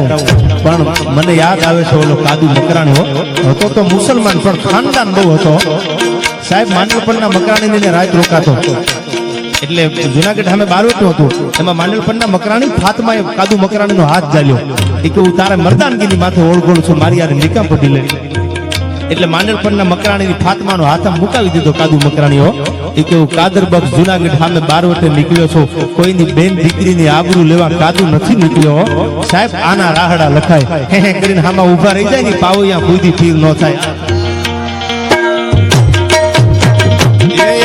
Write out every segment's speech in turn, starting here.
છેતરાવું, પણ મને યાદ આવે છે ઓલો કાદુ મકરાણી હતો તો મુસલમાન પણ ખાનદાન બહુ હતો સાહેબ. માંડલપણના મકરાણીને રાત રોકાતો એટલે જુનાગઢ સામે બારવટું હતું, એમાં માંડલપણના મકરાણી ફાતમાએ કાદુ મકરાણીનો હાથ ઝાલ્યો. એ કે હું તારા મર્દાનગીની માથે ઓળગોળ છું, મારી યાર નિકામ પડી લે. એટલે માંડલપણના મકરાણીની ફાતમાનો હાથ મુકાવી દીધો કાદુ મકરાણીઓ. એ કે હું કાદર બક્ષ જુનાગઢ સામે બારવટે નીકળ્યો છું, કોઈની બેન દીકરીની આબરૂ લેવા કાદુ નથી નીકળ્યો સાહેબ. આના રાહડા લખાય હે હે કરીને હામાં ઊભા રહી જાય ને પાવૈયા બુદ્ધિ પીર ન થાય.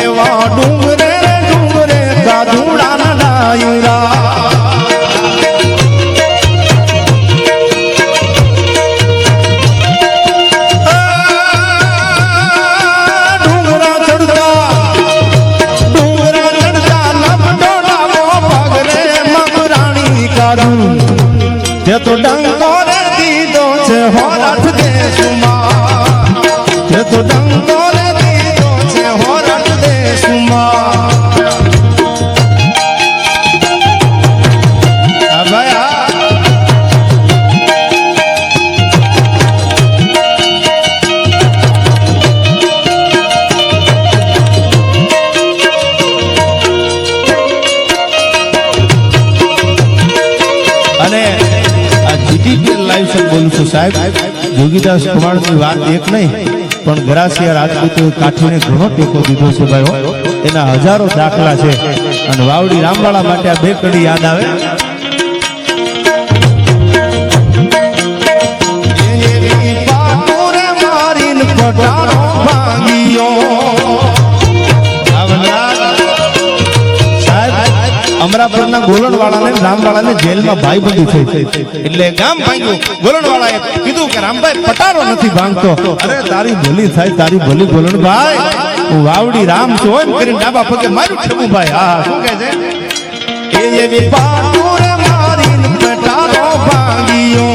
એવા ડુંગરે ડુંગરે કાદુડાના ડાયરા તો ડંગોરે દીધો છે હોરઠ દેશમાં, તો ડંગોરે દીધો છે હોરઠ દેશમાં. અને લાઈવ શો બોલું છું સાહેબ. જોગીદાસ કુમારની વાત એક નહીં પણ ગરાસિયા રાજપૂતોએ કાઠીને ઘણો ટેકો દીધો છે ભાઈઓ, એના હજારો દાખલા છે. અને વાવડી રામવાળા માટે આ બે કડી યાદ આવે. અમરાપુરના ગોલણવાળાને રામવાળાને જેલમાં ભાઈબંધી થઈ, એટલે ગામ ભાંગ્યું. ગોલણવાળાએ કીધું કે રામભાઈ પટારો નથી ભાંગતો. અરે તારી ભલી થાય, તારી ભલી ગોલણભાઈ, હું વાવડી રામ છું એમ કરીને ડાબા પગે માર્યું ઠેબુભાઈ. હા શું કહે છે? એ એવી પાટુરે મારીને પટારો ભાંગ્યો.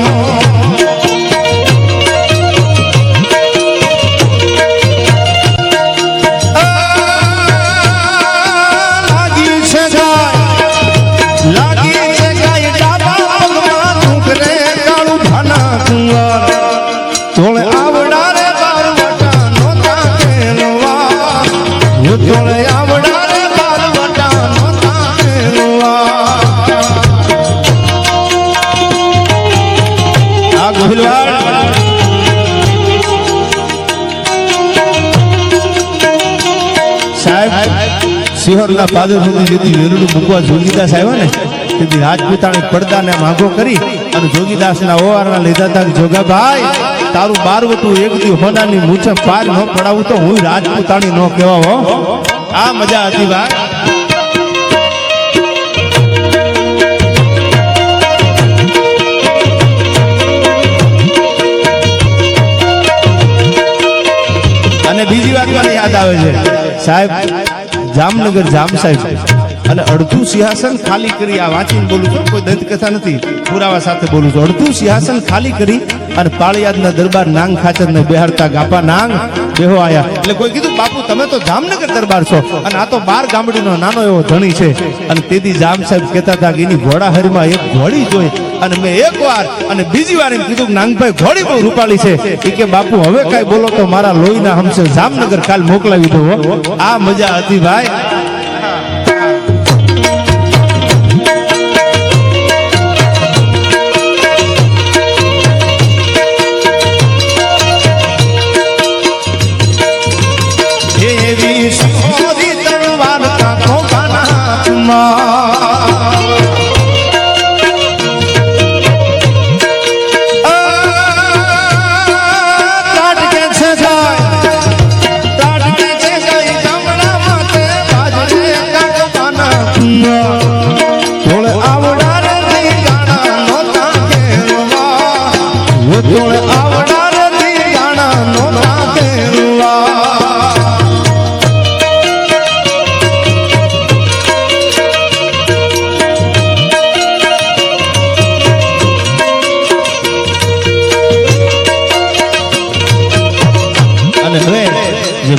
સિહોરના પાદર સુધી જેથી વેરડું મૂકવા જોગીદાસ આવ્યા ને તેથી રાજપૂતાણી પડદાને માગો કરી અને જોગીદાસના ઓવારના લીધા હતા. જોગાભાઈ તારું બારવટું એક દી હોનાની મૂછે પાર ન પડાવું તો હું રાજપૂતાણી ન કહેવા હો. આ મજા હતી ભાઈ. અને બીજી વાત મને યાદ આવે છે સાહેબ, જામનગર જામ સાહેબ અને અડધું સિંહાસન ખાલી કરી, આ વાંચીને બોલું છું, કોઈ દંત કથા નથી, પુરાવા સાથે બોલું છું. અડધું સિંહાસન ખાલી કરી અને પાળિયાદના દરબાર નાંગ ખાચર ને બેહાડતા ગાપા નાંગ બેહો આયા. એટલે કોઈ કીધું બાપુ તમે તો જામનગર દરબાર છો અને આ તો 12 ગામડીનો નાનો એવો ધણી છે. અને તેથી જામ સાહેબ કહેતા હતા કે એની ઘોડાહરીમાં એક ઘોડી જોઈ અને મેં એક વાર અને બીજી વાર એમ કીધું કે નાંગભાઈ ઘોડી બહુ રૂપાળી છે. એ કે બાપુ હવે કઈ બોલો તો મારા લોહીના હમસે જામનગર કાલ મોકલાવી દો. આ મજા હતી ભાઈ.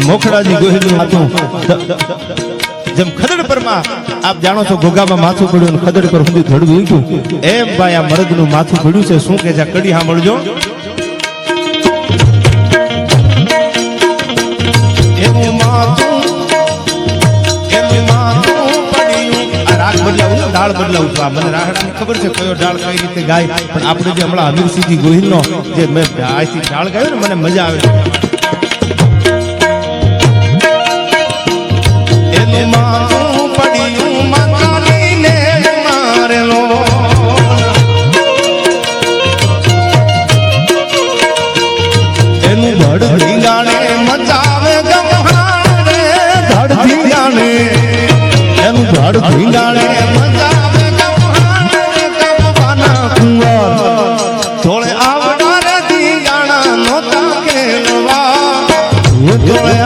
મોખડાજી ગોહિલનું હતું જેમ ખદડ પરમાં આપ જાણો છો ઘોઘામાં માથું પડ્યું અને ખદડ પર સુધી ધડવું ઊંચું, એમ ભાઈ આ મરદનું માથું પડ્યું છે. શું કે છે કડી સાંભળજો. એનું માથું પડ્યું. આ રાગ બદલાવું છે, ડાળ બદલાવું છું. આ મને રાહડાની ખબર છે કયો ડાળ કઈ રીતે ગાય, પણ આપણે જે હમણાં અમીરસિંહજી ગોહિલનો જે મેં આજથી ડાળ ગાયો ને મને મજા આવે. એનું માથું પડ્યું માતાની ને મારેલો, એનું ધડ ધીંગાણે મચાવે ગમહાણ રે, ધડ ધીંગાણે એનું ધડ ધીંગાણે મચાવે ગમહાણ રે, કપવાના કુંવર થોડે આવડા રે ધીંગાણા નોતા કેલવા, થોડે